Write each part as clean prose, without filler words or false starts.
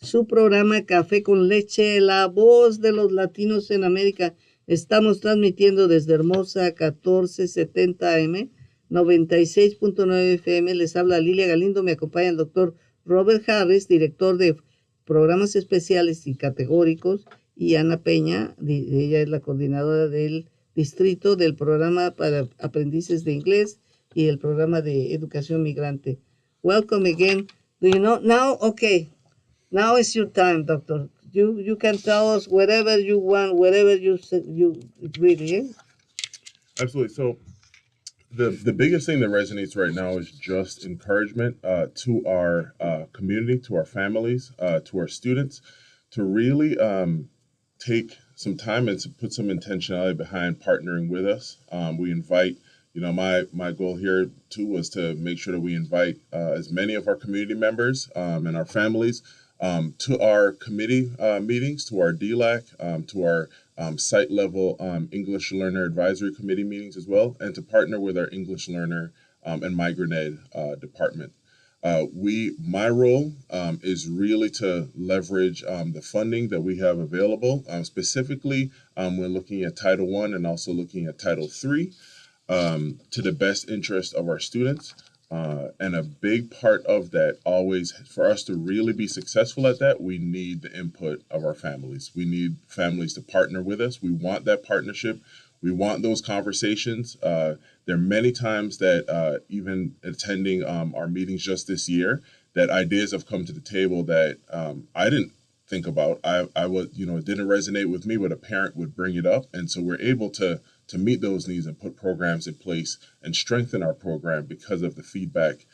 su programa Café con Leche, la voz de los latinos en América. Estamos transmitiendo desde Hermosa 1470 AM, 96.9 FM. Les habla Lilia Galindo, me acompaña el doctor Robert Harris, director de programas especiales y categóricos, y Ana Peña, ella es la coordinadora del distrito del programa para aprendices de inglés y el programa de educación migrante. Welcome again. Do you know now? Okay, now is your time, doctor. You can tell us whatever you want, whatever you really. Eh? Absolutely. So the biggest thing that resonates right now is just encouragement to our community, to our families, to our students, to really take some time and to put some intentionality behind partnering with us. We invite, my goal here too was to make sure that we invite as many of our community members and our families to our committee meetings, to our DLAC, to our site level English Learner Advisory Committee meetings as well, and to partner with our English Learner and Migrant Ed department. My role is really to leverage the funding that we have available, specifically when looking at Title I and also looking at Title III, to the best interest of our students. And a big part of that always, for us to really be successful at that, we need the input of our families. We need families to partner with us. We want that partnership. We want those conversations. There are many times that even attending our meetings just this year, that ideas have come to the table that I didn't think about. I was, it didn't resonate with me, but a parent would bring it up. And so we're able to meet those needs and put programs in place and strengthen our program because of the feedback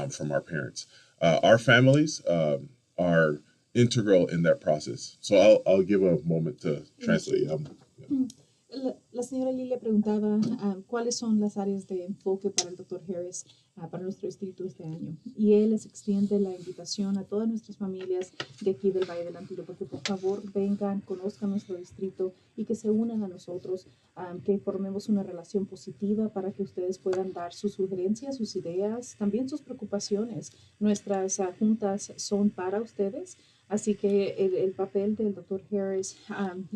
from our parents. Our families are integral in that process. So I'll give a moment to translate. La señora Lilia preguntaba cuáles son las áreas de enfoque para el Dr. Harris para nuestro distrito este año. Y él les extiende la invitación a todas nuestras familias de aquí del Valle del Antiguo, porque por favor vengan, conozcan nuestro distrito y que se unan a nosotros, que formemos una relación positiva para que ustedes puedan dar sus sugerencias, sus ideas, también sus preocupaciones. Nuestras juntas son para ustedes. Así que el papel del Dr. Harris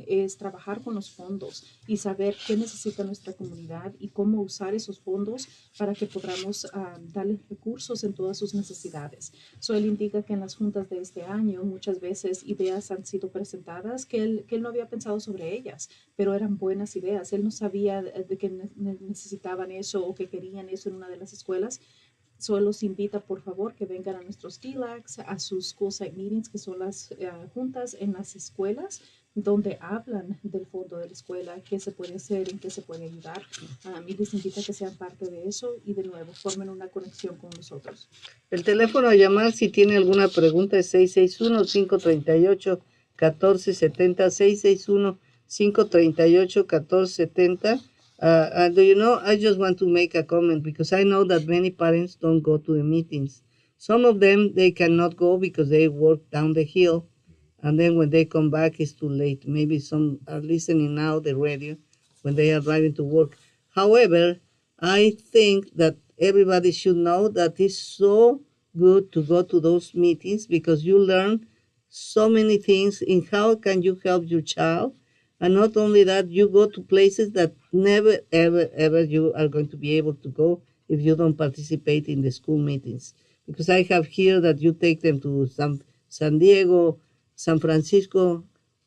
es trabajar con los fondos y saber qué necesita nuestra comunidad y cómo usar esos fondos para que podamos darles recursos en todas sus necesidades. So, él indica que en las juntas de este año muchas veces ideas han sido presentadas que él no había pensado sobre ellas, pero eran buenas ideas. Él no sabía de que necesitaban eso o que querían eso en una de las escuelas. Solo los invita, por favor, que vengan a nuestros DLACs, a sus school site meetings, que son las juntas en las escuelas, donde hablan del fondo de la escuela, qué se puede hacer, en qué se puede ayudar. Y les invita a que sean parte de eso y, de nuevo, formen una conexión con nosotros. El teléfono a llamar si tiene alguna pregunta es 661-538-1470, 661-538-1470. Do you know, I just want to make a comment because I know that many parents don't go to the meetings. Some of them, they cannot go because they work down the hill, and then when they come back, it's too late. Maybe some are listening now, the radio, when they are driving to work. However, I think that everybody should know that it's so good to go to those meetings because you learn so many things in how can you help your child. And not only that, you go to places that never, ever, ever you are going to be able to go if you don't participate in the school meetings. Because I have here that you take them to San Diego, San Francisco,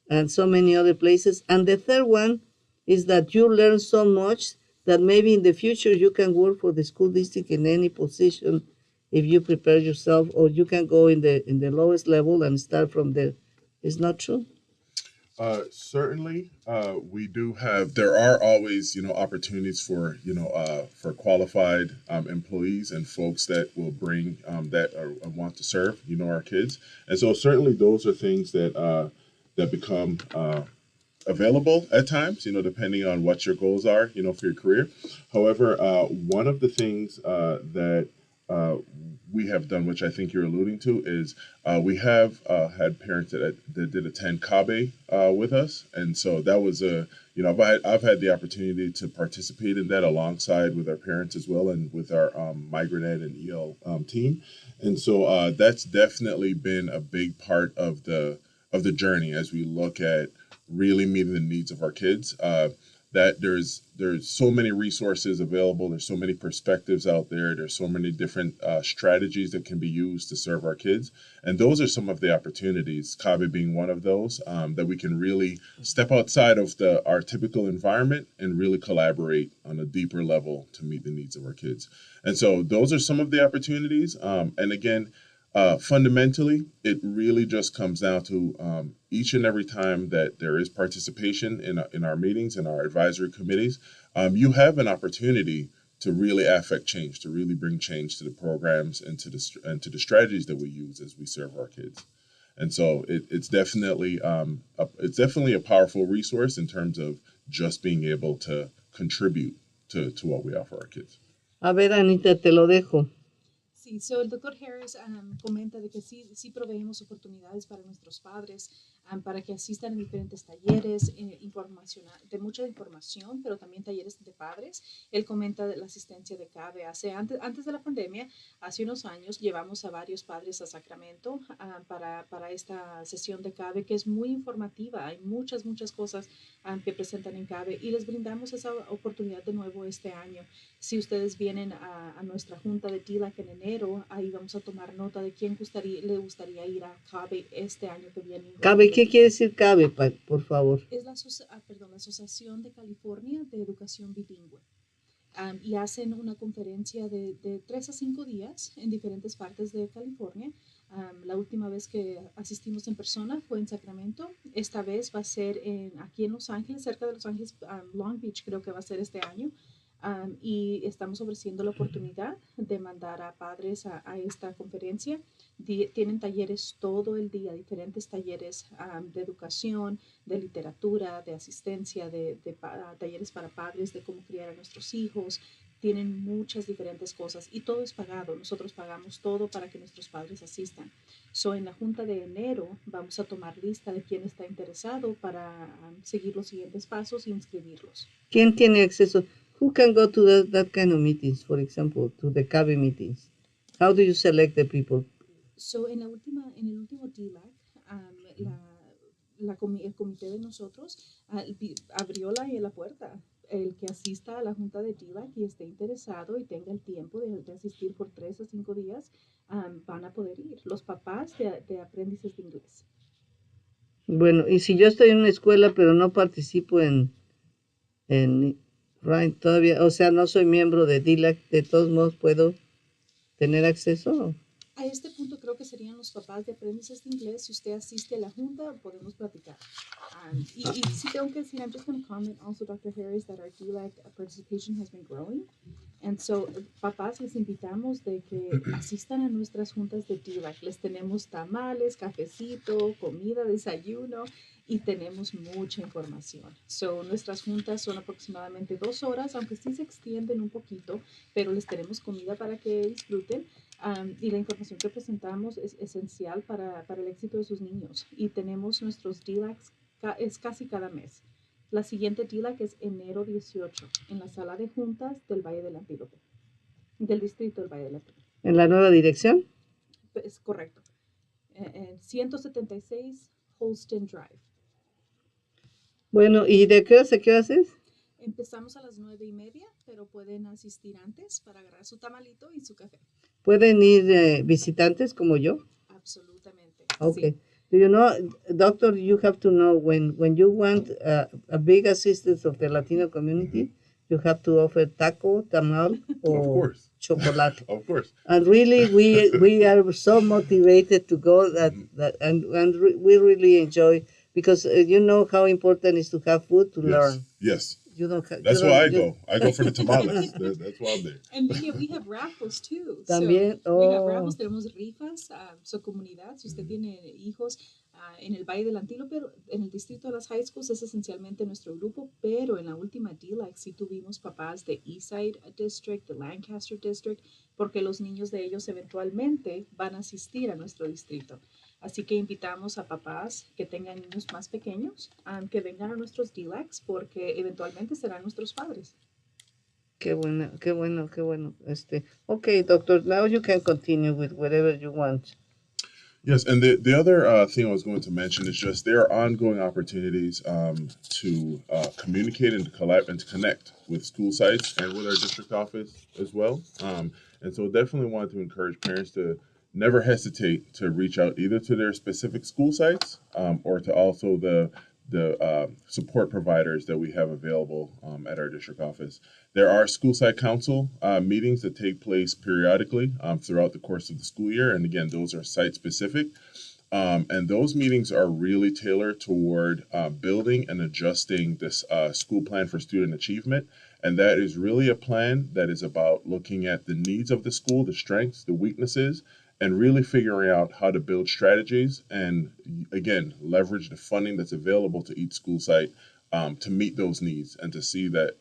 and so many other places. And the third one is that you learn so much that maybe in the future you can work for the school district in any position if you prepare yourself, or you can go in the lowest level and start from there. Is not true? Certainly, we do have. There are always, opportunities for, for qualified employees and folks that will bring that want to serve, our kids, and so certainly those are things that that become available at times, depending on what your goals are, for your career. However, one of the things that uh, we have done, which I think you're alluding to, is we have had parents that did attend CABE with us, and so that was I've had the opportunity to participate in that alongside with our parents as well, and with our Migrant Ed and EL team, and so that's definitely been a big part of the journey as we look at really meeting the needs of our kids. That there's so many resources available. There's so many perspectives out there. There's so many different strategies that can be used to serve our kids. And those are some of the opportunities, CABE being one of those, that we can really step outside of our typical environment and really collaborate on a deeper level to meet the needs of our kids. And so those are some of the opportunities. And again, fundamentally, it really just comes down to each and every time that there is participation in our meetings and our advisory committees, you have an opportunity to really affect change, to really bring change to the programs and to the strategies that we use as we serve our kids. And so it's definitely a powerful resource in terms of just being able to contribute to what we offer our kids. A ver, Anita, te lo dejo. Sí, so el doctor Harris comenta de que sí proveemos oportunidades para nuestros padres para que asistan en diferentes talleres de mucha información, pero también talleres de padres. Él comenta de la asistencia de CABE. Antes de la pandemia, hace unos años, llevamos a varios padres a Sacramento para esta sesión de CABE, que es muy informativa. Hay muchas cosas que presentan en CABE y les brindamos esa oportunidad de nuevo este año. Si ustedes vienen a nuestra junta de TILAC en enero, ahí vamos a tomar nota de quién le gustaría ir a CABE este año que viene. CABE, ¿qué quiere decir CABE, por favor? Es la Asociación de California de Educación Bilingüe. Y hacen una conferencia de 3 a 5 días en diferentes partes de California. La última vez que asistimos en persona fue en Sacramento. Esta vez va a ser aquí en Los Ángeles, cerca de Los Ángeles, Long Beach creo que va a ser este año. Y estamos ofreciendo la oportunidad de mandar a padres a esta conferencia. Tienen talleres todo el día, diferentes talleres de educación, de literatura, de asistencia, talleres para padres, de cómo criar a nuestros hijos. Tienen muchas diferentes cosas y todo es pagado. Nosotros pagamos todo para que nuestros padres asistan. En la junta de enero vamos a tomar lista de quién está interesado para seguir los siguientes pasos e inscribirlos. ¿Quién tiene acceso? Who can go to that kind of meetings, for example, to the CABE meetings? How do you select the people? En el último TILAC, el comité de nosotros abrió la puerta. El que asista a la junta de TILAC y esté interesado y tenga el tiempo de asistir por 3 a 5 días, van a poder ir. Los papás de aprendices de inglés. Bueno, y si yo estoy en una escuela pero no participo en todavía, o sea, no soy miembro de TILAC, de todos modos puedo tener acceso. A este punto creo que serían los papás de aprendices de inglés. Si usted asiste a la junta, podemos platicar. Y sí tengo que decir, I'm just going to comment also, Dr. Harris, that our TILAC participation has been growing. And so, papás, les invitamos de que asistan a nuestras juntas de TILAC. Les tenemos tamales, cafecito, comida, desayuno y tenemos mucha información. Nuestras juntas son aproximadamente 2 horas, aunque sí se extienden un poquito, pero les tenemos comida para que disfruten. Y la información que presentamos es esencial para el éxito de sus niños. Y tenemos nuestros TILACs es casi cada mes. La siguiente TILAC es enero 18 en la sala de juntas del Valle del Antílope, del distrito del Valle del Antílope. ¿En la nueva dirección? Es correcto. 176 Holston Drive. Bueno, ¿y de qué hora a qué hora es? Empezamos a las 9:30, pero pueden asistir antes para agarrar su tamalito y su café. ¿Pueden ir visitantes como yo? Absolutamente. Okay. Sí. Do you know, doctor, you have to know when you want a big assistance of the Latino community, you have to offer taco, tamal, or chocolate. Of course. And really, we are so motivated to go and we really enjoy, because you know how important it is to have food to learn. Yes. You don't. You That's don't. why I You, go. I go for the tamales. That's why I'm there. And we have raffles too. También. So we have Oh. raffles, tenemos rifas, su comunidad, si usted tiene hijos en el Valle del Antilo, pero en el distrito de las high schools es esencialmente nuestro grupo, pero en la última DLAC sí tuvimos papás de Eastside District, de Lancaster District, porque los niños de ellos eventualmente van a asistir a nuestro distrito. Así que invitamos a papás que tengan niños más pequeños que vengan a nuestros DLACs porque eventualmente serán nuestros padres. Qué bueno, qué bueno, qué bueno. Okay, doctor, now you can continue with whatever you want. Yes, and the other thing I was going to mention is just there are ongoing opportunities to communicate and to collab and to connect with school sites and with our district office as well. And so definitely want to encourage parents to never hesitate to reach out either to their specific school sites or to also the support providers that we have available at our district office. There are school site council meetings that take place periodically throughout the course of the school year. And again, those are site specific. And those meetings are really tailored toward building and adjusting this school plan for student achievement. And that is really a plan that is about looking at the needs of the school, the strengths, the weaknesses, and really figuring out how to build strategies and, again, leverage the funding that's available to each school site to meet those needs and to see the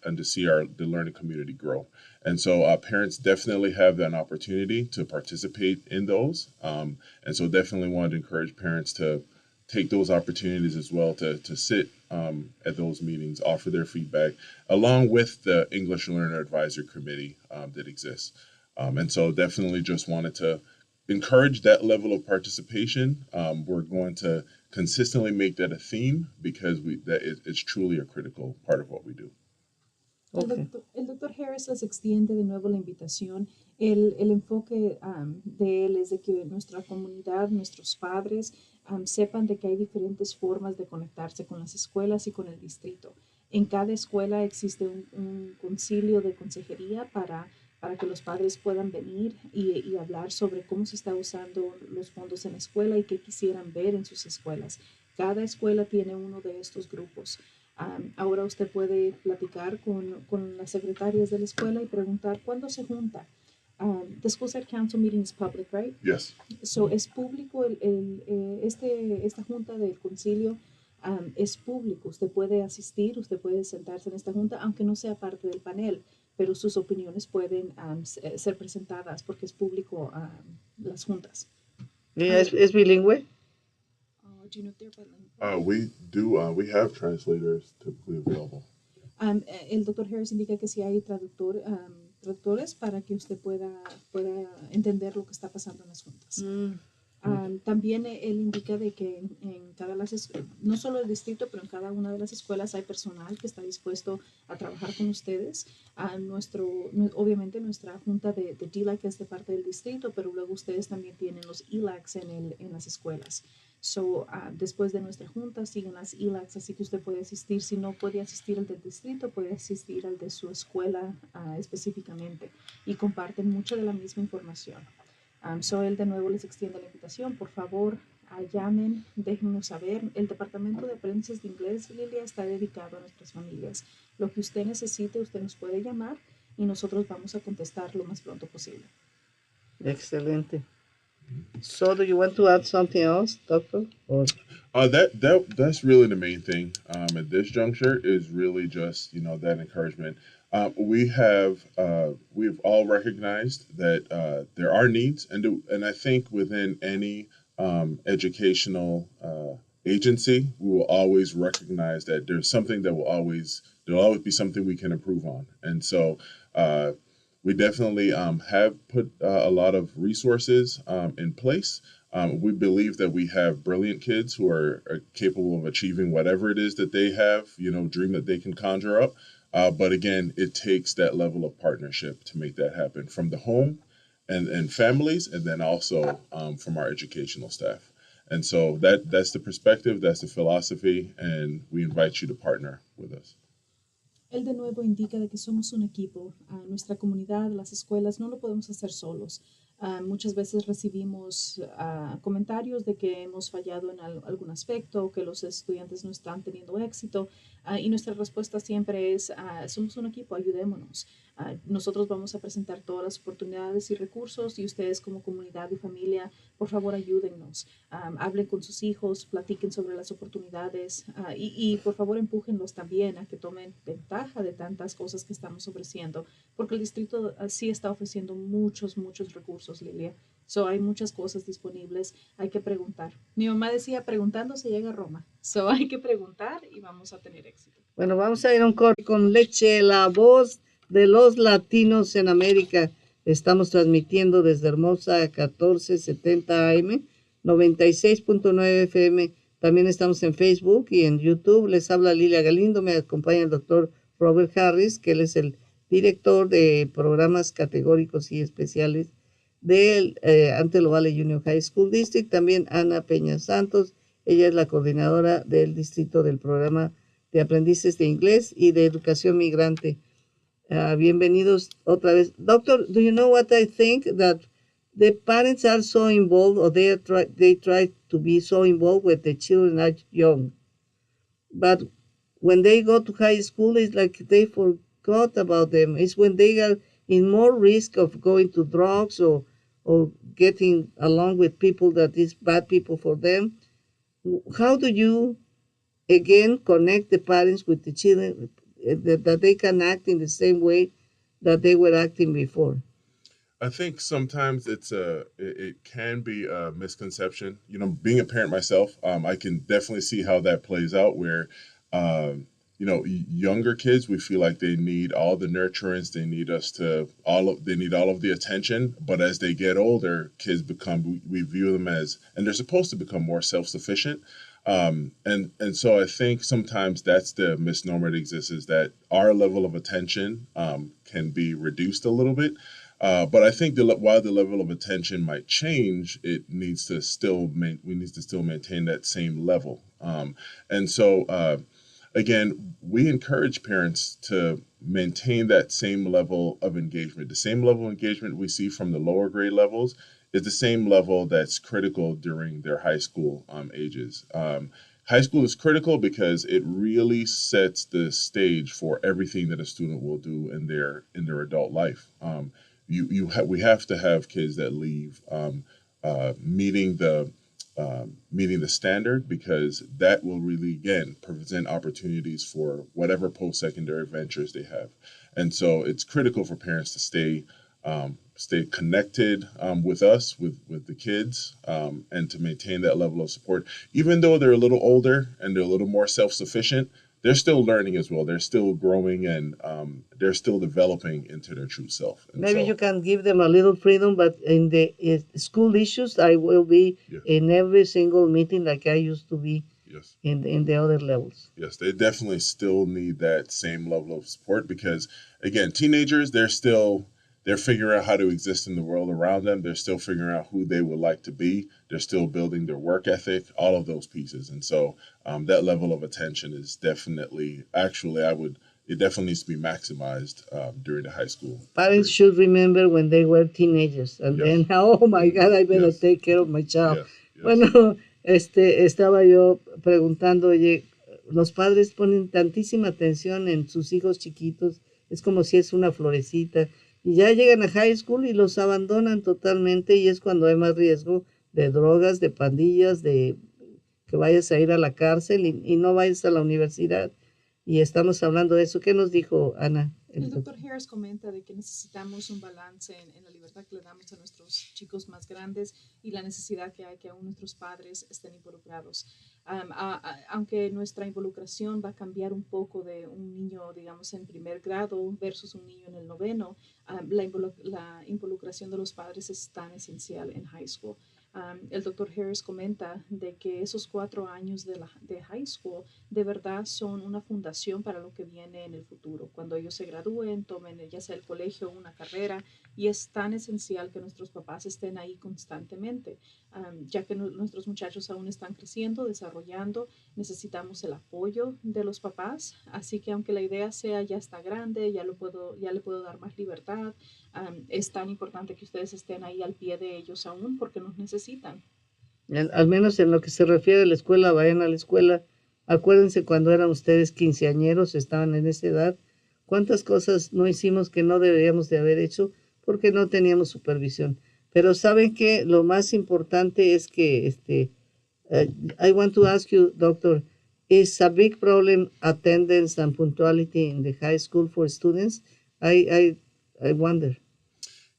learning community grow. And so parents definitely have an opportunity to participate in those. And so definitely wanted to encourage parents to take those opportunities as well to sit at those meetings, offer their feedback, along with the English Learner Advisory Committee that exists. And so definitely just wanted to encourage that level of participation. We're going to consistently make that a theme because it's truly a critical part of what we do. Okay. El doctor Harris les extiende de nuevo la invitación. El enfoque de él es de que nuestra comunidad, nuestros padres, sepan de que hay diferentes formas de conectarse con las escuelas y con el distrito. En cada escuela existe un concilio de consejería para que los padres puedan venir y hablar sobre cómo se está usando los fondos en la escuela y qué quisieran ver en sus escuelas. Cada escuela tiene uno de estos grupos. Ahora usted puede platicar con las secretarias de la escuela y preguntar cuándo se junta. The school site council meeting is public, right? Yes. So es público esta junta del concilio. Es público, usted puede asistir, usted puede sentarse en esta junta, aunque no sea parte del panel, pero sus opiniones pueden ser presentadas porque es público las juntas. ¿Es bilingüe? Do you know if they're bilingual? We do. We have translators typically available. El doctor Harris indica que si hay traductores para que usted pueda entender lo que está pasando en las juntas. También él indica de que en cada no solo el distrito, pero en cada una de las escuelas hay personal que está dispuesto a trabajar con ustedes. Obviamente nuestra junta de DLAC es de parte del distrito, pero luego ustedes también tienen los ELACs en las escuelas. So, después de nuestra junta siguen las ELACs, así que usted puede asistir. Si no puede asistir al del distrito, puede asistir al de su escuela específicamente y comparten mucha de la misma información. So él de nuevo les extiende la invitación. Por favor, llamen, déjennos saber. El Departamento de Aprendices de Inglés, Lilia, está dedicado a nuestras familias. Lo que usted necesite, usted nos puede llamar y nosotros vamos a contestar lo más pronto posible. Excelente. So, do you want to add something else, Doctor? Or That's really the main thing at this juncture is really just that encouragement. We've all recognized that there are needs, and I think within any educational agency, we will always recognize that there's something that there'll always be something we can improve on, and so we definitely have put a lot of resources in place. We believe that we have brilliant kids who are capable of achieving whatever it is that they have, dream that they can conjure up. But again, it takes that level of partnership to make that happen from the home and families, and then also from our educational staff. And so that's the perspective, that's the philosophy, and we invite you to partner with us. Él de nuevo indica de que somos un equipo. Nuestra comunidad, las escuelas, no lo podemos hacer solos. Muchas veces recibimos comentarios de que hemos fallado en algún aspecto, que los estudiantes no están teniendo éxito, y nuestra respuesta siempre es, somos un equipo, ayudémonos. Nosotros vamos a presentar todas las oportunidades y recursos, y ustedes como comunidad y familia, por favor, ayúdennos. Hablen con sus hijos, platiquen sobre las oportunidades, y por favor empújenlos también a que tomen ventaja de tantas cosas que estamos ofreciendo, porque el distrito sí está ofreciendo muchos recursos, Lilia. So, hay muchas cosas disponibles, hay que preguntar. Mi mamá decía, preguntando se llega a Roma. So, hay que preguntar y vamos a tener éxito. Bueno, vamos a ir a un corte con Leche, la voz de los latinos en América. Estamos transmitiendo desde Hermosa 1470 AM, 96.9 FM. También estamos en Facebook y en YouTube. Les habla Lilia Galindo, me acompaña el doctor Robert Harris, que él es el director de programas categóricos y especiales del Antelope Valley Junior High School District. También Ana Pena-Santos, ella es la coordinadora del distrito del programa de aprendices de inglés y de educación migrante. Bienvenidos otra vez. Doctor, do you know what I think? That the parents are so involved, or they try to be so involved when the children are young. But when they go to high school, it's like they forgot about them. It's when they are in more risk of going to drugs or getting along with people that is bad people for them. How do you again connect the parents with the children that they can act in the same way that they were acting before? I think sometimes it can be a misconception. You know, being a parent myself, I can definitely see how that plays out. Where, younger kids, we feel like they need all the nurturance, they need they need all of the attention. But as they get older, kids we view them as, and they're supposed to become more self sufficient. And so I think sometimes that's the misnomer that exists, is that our level of attention can be reduced a little bit. But I think while the level of attention might change, we need to still maintain that same level. And so again, we encourage parents to maintain that same level of engagement. The same level of engagement we see from the lower grade levels is the same level that's critical during their high school ages. High school is critical because it really sets the stage for everything that a student will do in their adult life. We have to have kids that leave meeting the standard, because that will really, again, present opportunities for whatever post-secondary ventures they have. And so it's critical for parents to stay connected with us, with the kids, and to maintain that level of support. Even though they're a little older and they're a little more self-sufficient, they're still learning as well. They're still growing, and they're still developing into their true self. And Maybe so, you can give them a little freedom, but in the school issues, I will be in every single meeting like I used to be yes. in the other levels. Yes, they definitely still need that same level of support, because, again, teenagers, they're figuring out how to exist in the world around them. They're still figuring out who they would like to be. They're still building their work ethic, all of those pieces. And so that level of attention is definitely, it definitely needs to be maximized during the high school. Parents should remember when they were teenagers, and then, oh my God, I better take care of my child. Yes. Bueno, estaba yo preguntando, oye, los padres ponen tantísima atención en sus hijos chiquitos, es como si es una florecita, y ya llegan a high school y los abandonan totalmente, y es cuando hay más riesgo de drogas, de pandillas, de que vayas a ir a la cárcel y no vayas a la universidad. Y estamos hablando de eso. ¿Qué nos dijo Ana? El doctor Harris comenta de que necesitamos un balance en la libertad que le damos a nuestros chicos más grandes y la necesidad que hay que aún nuestros padres estén involucrados. Aunque nuestra involucración va a cambiar un poco de un niño, digamos, en primer grado versus un niño en el noveno, la involucración de los padres es tan esencial en high school. El doctor Harris comenta de que esos 4 años de high school de verdad son una fundación para lo que viene en el futuro. Cuando ellos se gradúen, tomen ya sea el colegio o una carrera, y es tan esencial que nuestros papás estén ahí constantemente, ya que nuestros muchachos aún están creciendo, desarrollando, necesitamos el apoyo de los papás, así que aunque la idea sea ya está grande, ya le puedo dar más libertad, es tan importante que ustedes estén ahí al pie de ellos aún porque nos necesitan. Al menos en lo que se refiere a la escuela, vayan a la escuela. Acuérdense cuando eran ustedes quinceañeros, estaban en esa edad, cuántas cosas no hicimos que no deberíamos de haber hecho porque no teníamos supervisión. Pero saben que lo más importante es que I want to ask you, doctor, is a big problem attendance and punctuality in the high school for students? I wonder.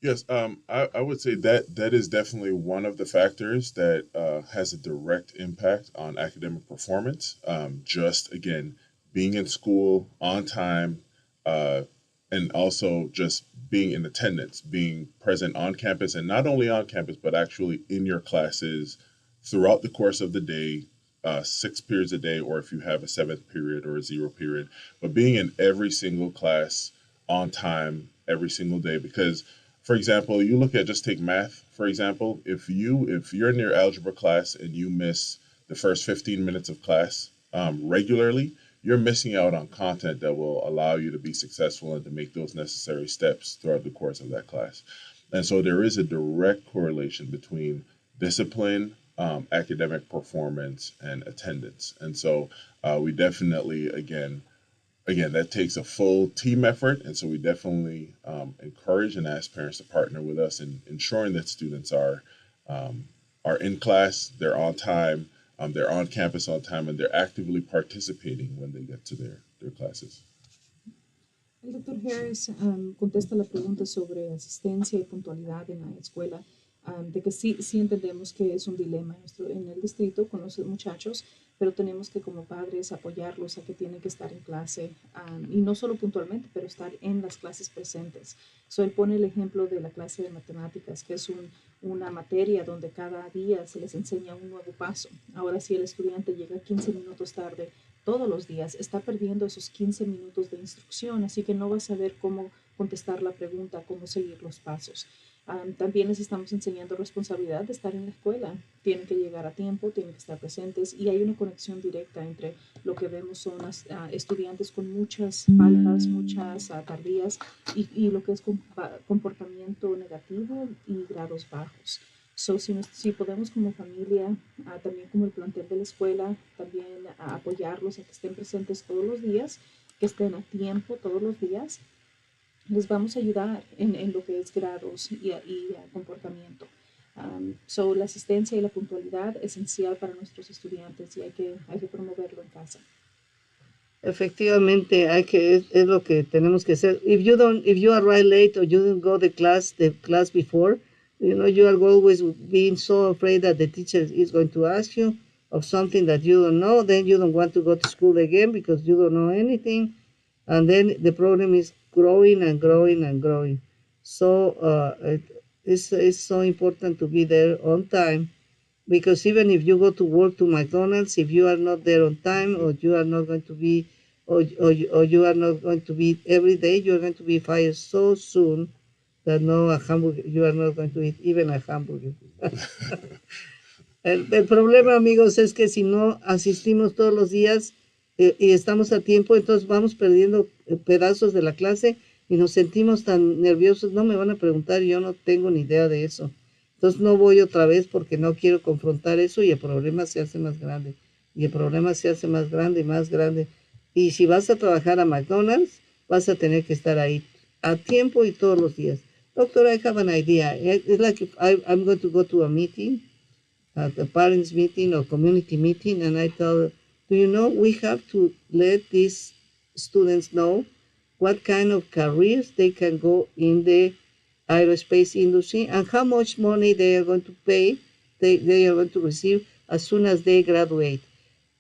Yes, I would say that that is definitely one of the factors that has a direct impact on academic performance. Just again, being in school on time, uh, and also just being in attendance, being present on campus, and not only on campus, but actually in your classes throughout the course of the day, 6 periods a day, or if you have a seventh period or a zero period, but being in every single class on time every single day. Because, for example, you look at just take math, for example, if you're in your algebra class and you miss the first 15 minutes of class regularly, you're missing out on content that will allow you to be successful and to make those necessary steps throughout the course of that class. And so there is a direct correlation between discipline, academic performance, and attendance. And so we definitely, again, that takes a full team effort. And so we definitely encourage and ask parents to partner with us in ensuring that students are in class, they're on time, they're on campus on time, and they're actively participating when they get to their classes. El doctor Harris contesta la pregunta sobre asistencia y puntualidad en la escuela, de que sí entendemos que es un dilema en el distrito con los muchachos, pero tenemos que como padres apoyarlos a que tienen que estar en clase, y no solo puntualmente, pero estar en las clases presentes. Él pone el ejemplo de la clase de matemáticas, que es una materia donde cada día se les enseña un nuevo paso. Ahora, si el estudiante llega 15 minutos tarde todos los días, está perdiendo esos 15 minutos de instrucción, así que no va a saber cómo contestar la pregunta, cómo seguir los pasos. También les estamos enseñando responsabilidad de estar en la escuela. Tienen que llegar a tiempo, tienen que estar presentes, y hay una conexión directa entre lo que vemos son estudiantes con muchas faltas, muchas tardías, y lo que es comportamiento negativo y grados bajos. Si podemos como familia, también como el plantel de la escuela, también apoyarlos a que estén presentes todos los días, que estén a tiempo todos los días, les vamos a ayudar en lo que es grados y comportamiento. La asistencia y la puntualidad es esencial para nuestros estudiantes y hay que promoverlo en casa. Efectivamente, es lo que tenemos que hacer. If you arrive late or you didn't go the class before, you are always being so afraid that the teacher is going to ask you of something that you don't know. Then you don't want to go to school again because you don't know anything. And then the problem is growing and growing and growing. So it's so important to be there on time, because even if you go to work to McDonald's, if you are not there on time, or you are not going to be, or you are not going to be every day, you are going to be fired so soon that you are not going to eat even a hamburger. El problema, amigos, es que si no asistimos todos los días y estamos a tiempo, entonces vamos perdiendo pedazos de la clase y nos sentimos tan nerviosos. No me van a preguntar, yo no tengo ni idea de eso. Entonces no voy otra vez porque no quiero confrontar eso, y el problema se hace más grande. Y el problema se hace más grande y más grande. Y si vas a trabajar a McDonald's, vas a tener que estar ahí a tiempo y todos los días. Doctor, I have an idea. It's like if I'm going to go to a meeting, a parents meeting or community meeting, and I tell, we have to let these students know what kind of careers they can go in the aerospace industry and how much money they are going to pay, they are going to receive as soon as they graduate.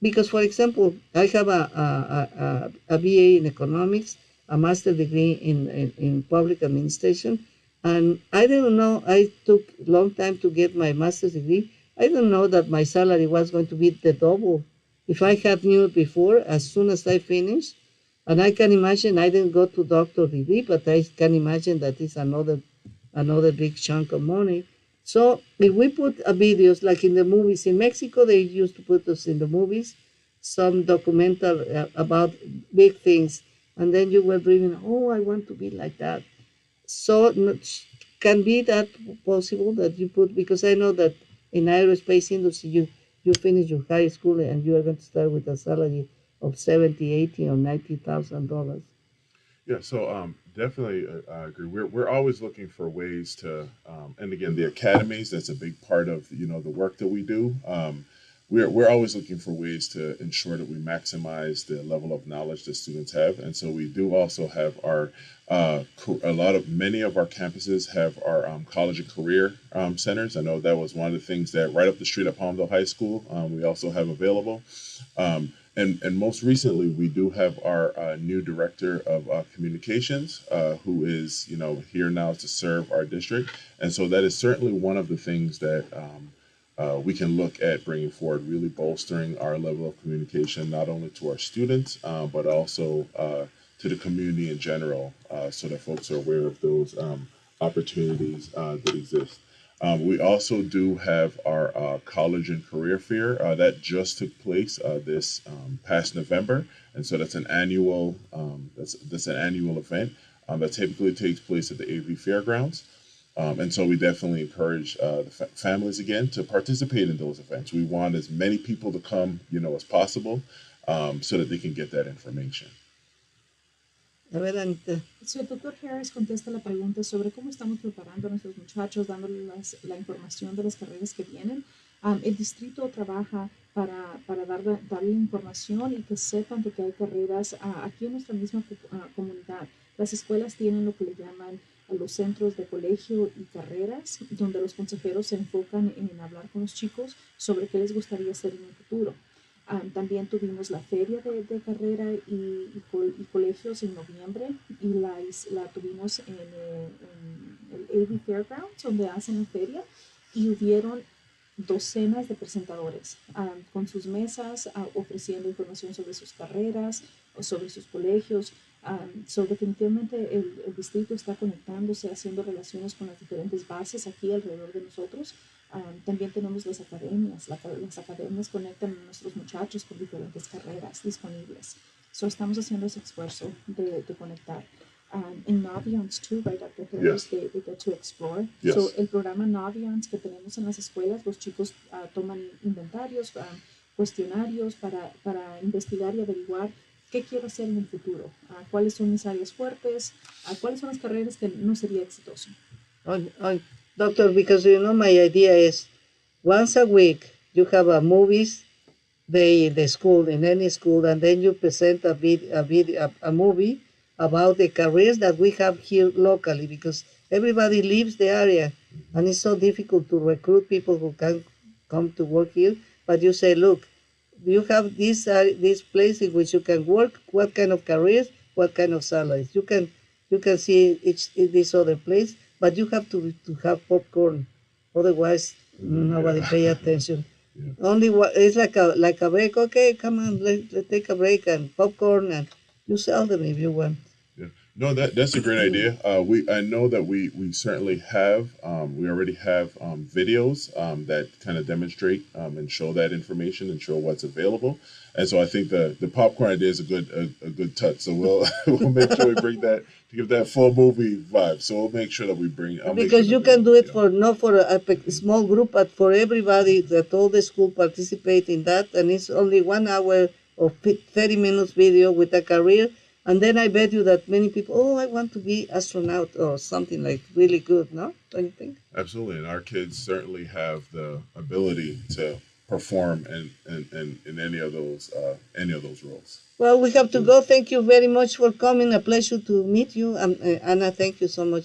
Because, for example, I have a BA in economics, a master's degree in public administration, And I didn't know, I took a long time to get my master's degree. I didn't know that my salary was going to be the double. If I had knew it before, as soon as I finished, and I can imagine, I didn't go to doctor degree, but I can imagine that is another big chunk of money. So if we put videos like in the movies in Mexico, they used to put us in the movies, some documental about big things, and then you were dreaming, oh, I want to be like that. So can be that possible that you put, because I know that in aerospace industry you finish your high school and you are going to start with a salary of 70, 80, or $90,000. Yeah, so definitely I agree. We're always looking for ways to, and again, the academies, that's a big part of the work that we do. We're always looking for ways to ensure that we maximize the level of knowledge that students have, and so we do also have our many of our campuses have our college and career centers. I know that was one of the things that right up the street at Palmdale High School we also have available. And most recently, we do have our new director of communications, who is here now to serve our district, and so that is certainly one of the things that we can look at bringing forward, really bolstering our level of communication not only to our students but also to the community in general, so that folks are aware of those opportunities that exist. We also do have our college and career fair that just took place this past November, and so that's an annual that's an annual event that typically takes place at the AV Fairgrounds. And so we definitely encourage the families again to participate in those events. We want as many people to come, as possible, so that they can get that information. Adelante. Si el doctor Harris contesta la pregunta sobre cómo estamos preparando a nuestros muchachos, dándoles la información de las carreras que vienen, el distrito trabaja para darle información y que sepan de que hay carreras aquí en nuestra misma comunidad. Las escuelas tienen lo que le llaman los centros de colegio y carreras, donde los consejeros se enfocan en hablar con los chicos sobre qué les gustaría hacer en el futuro. También tuvimos la feria de carrera y colegios en noviembre, y la tuvimos en el AV Fairgrounds, donde hacen la feria, y hubieron docenas de presentadores con sus mesas ofreciendo información sobre sus carreras o sobre sus colegios. Definitivamente el distrito está conectándose, haciendo relaciones con las diferentes bases aquí alrededor de nosotros. También tenemos las academias. Las academias conectan a nuestros muchachos con diferentes carreras disponibles. Estamos haciendo ese esfuerzo de conectar. In Naviance too, right, Dr. Harris, Yes. they get to explore. Yes. El programa Naviance que tenemos en las escuelas, los chicos toman inventarios, cuestionarios para investigar y averiguar qué quiero hacer en el futuro, cuáles son mis áreas fuertes, cuáles son las carreras que no sería exitoso. Doctor, because my idea is once a week you have a movies day in the school, in any school, and then you present a movie about the careers that we have here locally, because everybody leaves the area and it's so difficult to recruit people who can come to work here. But you say, look, you have this place in which you can work, what kind of careers, what kind of salaries. You can see this other place, but you have to have popcorn, otherwise nobody pay attention. Yeah. Only it's like a break. Okay, come on, let's take a break, and popcorn, and you sell them if you want. Yeah. No, that's a great idea. I know that we certainly have we already have videos that kind of demonstrate and show that information and show what's available. And so I think the popcorn idea is a good touch. So we'll make sure we bring that to give that full movie vibe. So we'll make sure that we bring because you can do it for not for a small group, but for everybody, that all the school participate in that, and it's only 1 hour or 30 minutes video with a career. And then I bet you that many people, I want to be astronaut or something like really good, no? Don't you think? Absolutely, and our kids certainly have the ability to perform in any of those roles. Well, we have to go. Thank you very much for coming. A pleasure to meet you. Anna, thank you so much for